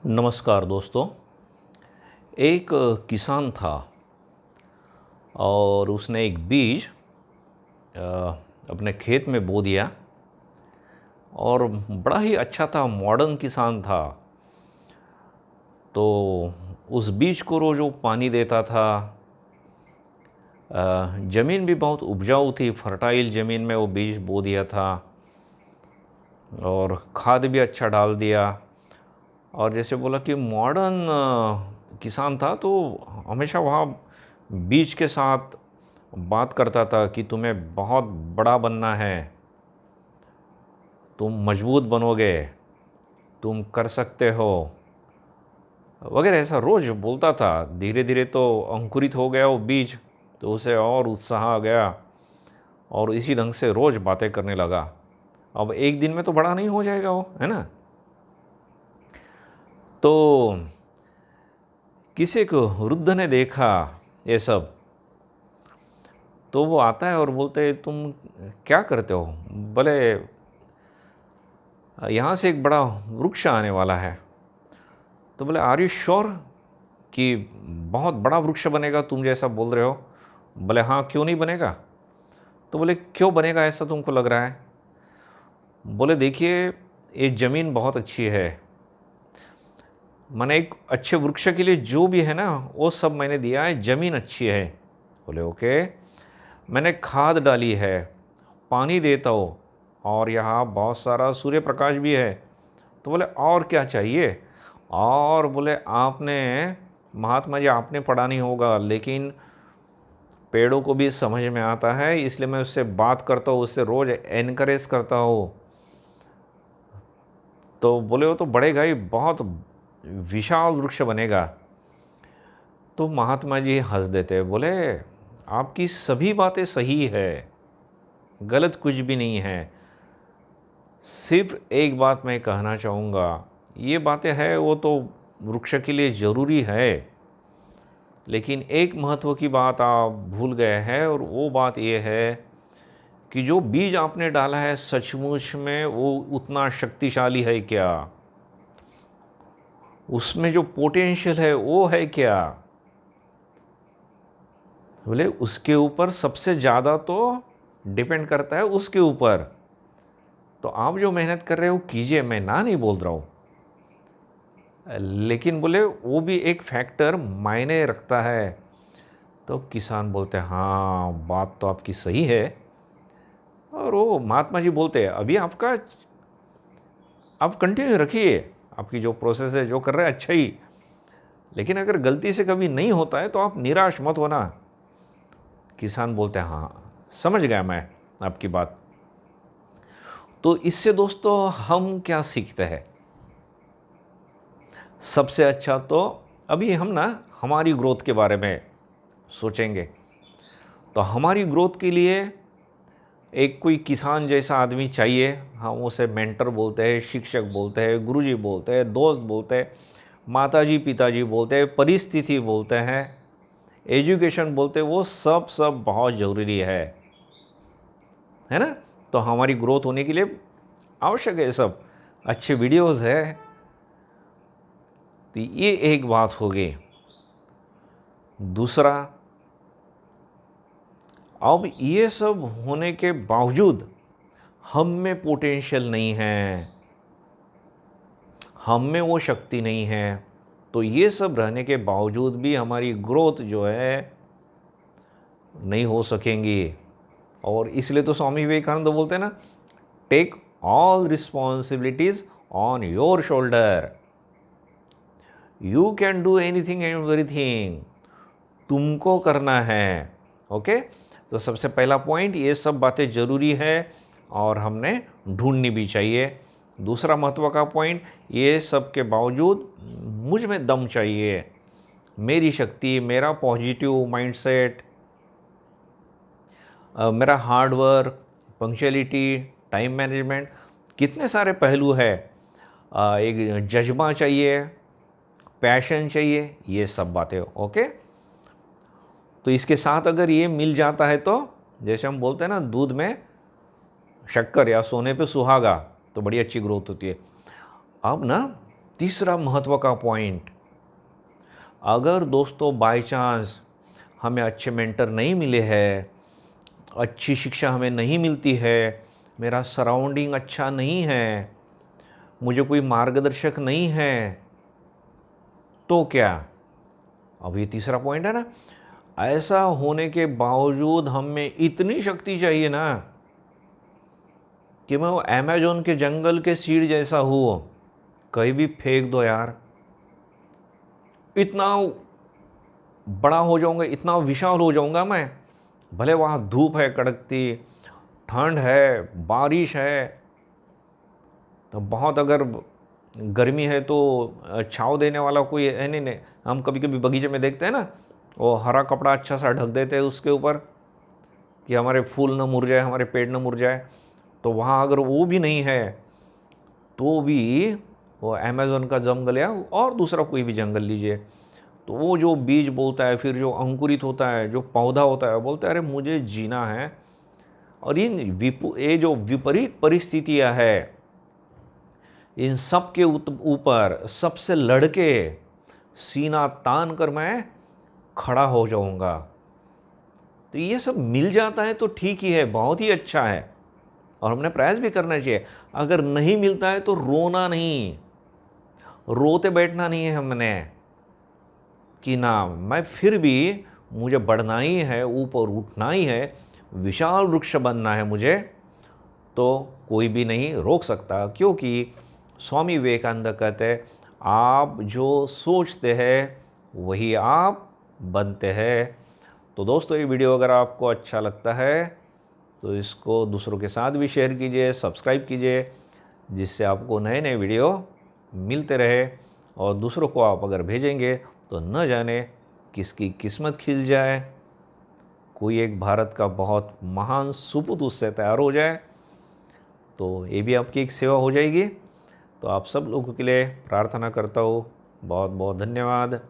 नमस्कार दोस्तों। एक किसान था और उसने एक बीज अपने खेत में बो दिया और बड़ा ही अच्छा था, मॉडर्न किसान था। तो उस बीज को रोज़ वो पानी देता था। ज़मीन भी बहुत उपजाऊ थी, फर्टाइल ज़मीन में वो बीज बो दिया था और खाद भी अच्छा डाल दिया। और जैसे बोला कि मॉडर्न किसान था, तो हमेशा वहाँ बीज के साथ बात करता था कि तुम्हें बहुत बड़ा बनना है, तुम मजबूत बनोगे, तुम कर सकते हो वगैरह, ऐसा रोज़ बोलता था। धीरे धीरे तो अंकुरित हो गया वो बीज, तो उसे और उत्साह आ गया और इसी ढंग से रोज़ बातें करने लगा। अब एक दिन में तो बड़ा नहीं हो जाएगा वो, है ना। तो किसी को वृद्ध ने देखा ये सब, तो वो आता है और बोलते है, तुम क्या करते हो? बोले, यहाँ से एक बड़ा वृक्ष आने वाला है। तो बोले, आर यू श्योर कि बहुत बड़ा वृक्ष बनेगा, तुम जैसा बोल रहे हो? बोले, हाँ, क्यों नहीं बनेगा? तो बोले, क्यों बनेगा ऐसा तुमको लग रहा है? बोले, देखिए, ये ज़मीन बहुत अच्छी है। मैंने एक अच्छे वृक्ष के लिए जो भी है ना, वो सब मैंने दिया है, ज़मीन अच्छी है। बोले, ओके। मैंने खाद डाली है, पानी देता हूँ, और यहाँ बहुत सारा सूर्य प्रकाश भी है। तो बोले, और क्या चाहिए? और बोले, आपने, महात्मा जी, आपने पढ़ा नहीं होगा, लेकिन पेड़ों को भी समझ में आता है, इसलिए मैं उससे बात करता हूँ, उससे रोज़ एनकरेज करता हूँ। तो बोले, वो तो बढ़ेगा ही, बहुत विशाल वृक्ष बनेगा। तो महात्मा जी हंस देते, बोले, आपकी सभी बातें सही है, गलत कुछ भी नहीं है। सिर्फ एक बात मैं कहना चाहूँगा, ये बातें हैं वो तो वृक्ष के लिए ज़रूरी है, लेकिन एक महत्व की बात आप भूल गए हैं, और वो बात ये है कि जो बीज आपने डाला है, सचमुच में वो उतना शक्तिशाली है क्या? उसमें जो पोटेंशियल है वो है क्या? बोले, उसके ऊपर सबसे ज़्यादा तो डिपेंड करता है उसके ऊपर। तो आप जो मेहनत कर रहे हो कीजिए, मैं ना नहीं बोल रहा हूँ, लेकिन बोले वो भी एक फैक्टर मायने रखता है। तो किसान बोलते हैं, हाँ, बात तो आपकी सही है। और वो महात्मा जी बोलते हैं, अभी आपका, आप कंटिन्यू रखिए, आपकी जो प्रोसेस है, जो कर रहे हैं अच्छा ही, लेकिन अगर गलती से कभी नहीं होता है तो आप निराश मत होना। किसान बोलते हैं, हाँ, समझ गया मैं आपकी बात। तो इससे दोस्तों हम क्या सीखते हैं? सबसे अच्छा तो अभी हम ना हमारी ग्रोथ के बारे में सोचेंगे। तो हमारी ग्रोथ के लिए एक कोई किसान जैसा आदमी चाहिए। हम उसे मेंटर बोलते हैं, शिक्षक बोलते हैं, गुरुजी बोलते हैं, दोस्त बोलते हैं, माताजी पिताजी बोलते हैं, परिस्थिति बोलते हैं, एजुकेशन बोलते हैं, वो सब सब बहुत ज़रूरी है ना। तो हमारी ग्रोथ होने के लिए आवश्यक है सब। अच्छे वीडियोस है। तो ये एक बात हो गई। दूसरा, अब ये सब होने के बावजूद हम में पोटेंशियल नहीं है, हम में वो शक्ति नहीं है, तो ये सब रहने के बावजूद भी हमारी ग्रोथ जो है नहीं हो सकेंगी। और इसलिए तो स्वामी विवेकानंद बोलते हैं ना, take all responsibilities on your shoulder, you can do anything and everything, तुमको करना है। ओके। तो सबसे पहला पॉइंट, ये सब बातें ज़रूरी है और हमने ढूंढनी भी चाहिए। दूसरा महत्व का पॉइंट, ये सब के बावजूद मुझ में दम चाहिए, मेरी शक्ति, मेरा पॉजिटिव माइंडसेट, मेरा hard work, punctuality, time management, कितने सारे पहलू है। एक जज्बा चाहिए, पैशन चाहिए, ये सब बातें। ओके। तो इसके साथ अगर ये मिल जाता है तो जैसे हम बोलते हैं ना, दूध में शक्कर या सोने पे सुहागा, तो बड़ी अच्छी ग्रोथ होती है। अब ना तीसरा महत्व का पॉइंट, अगर दोस्तों बाय चांस हमें अच्छे मेंटर नहीं मिले हैं, अच्छी शिक्षा हमें नहीं मिलती है, मेरा सराउंडिंग अच्छा नहीं है, मुझे कोई मार्गदर्शक नहीं है, तो क्या? अब ये तीसरा पॉइंट है ना, ऐसा होने के बावजूद हम में इतनी शक्ति चाहिए ना कि मैं वो अमेजोन के जंगल के सीड जैसा हूँ, कहीं भी फेंक दो यार, इतना बड़ा हो जाऊंगा, इतना विशाल हो जाऊंगा मैं। भले वहाँ धूप है कड़कती, ठंड है, बारिश है, तो बहुत अगर गर्मी है तो छाँव देने वाला कोई है नहीं। हम कभी कभी बगीचे में देखते हैं ना, वो हरा कपड़ा अच्छा सा ढक देते हैं उसके ऊपर कि हमारे फूल न मुरझाए, हमारे पेड़ न मुरझाए। तो वहाँ अगर वो भी नहीं है तो भी वो अमेज़न का जंगल या और दूसरा कोई भी जंगल लीजिए, तो वो जो बीज बोलता है, फिर जो अंकुरित होता है, जो पौधा होता है, बोलता है अरे मुझे जीना है। और ये जो विपरीत परिस्थितियाँ है, इन सब के ऊपर सबसे लड़के सीना तान कर मैं खड़ा हो जाऊंगा। तो ये सब मिल जाता है तो ठीक ही है, बहुत ही अच्छा है, और हमने प्रयास भी करना चाहिए। अगर नहीं मिलता है तो रोना नहीं, रोते बैठना नहीं है हमने कि ना मैं फिर भी मुझे बढ़ना ही है, ऊपर उठना ही है, विशाल वृक्ष बनना है मुझे, तो कोई भी नहीं रोक सकता। क्योंकि स्वामी विवेकानंद कहते हैं, आप जो सोचते हैं वही आप बनते हैं। तो दोस्तों, ये वीडियो अगर आपको अच्छा लगता है तो इसको दूसरों के साथ भी शेयर कीजिए, सब्सक्राइब कीजिए, जिससे आपको नए नए वीडियो मिलते रहे। और दूसरों को आप अगर भेजेंगे तो न जाने किसकी किस्मत खिल जाए, कोई एक भारत का बहुत महान सुपुत्र उससे तैयार हो जाए, तो ये भी आपकी एक सेवा हो जाएगी। तो आप सब लोगों के लिए प्रार्थना करता हूँ। बहुत बहुत धन्यवाद।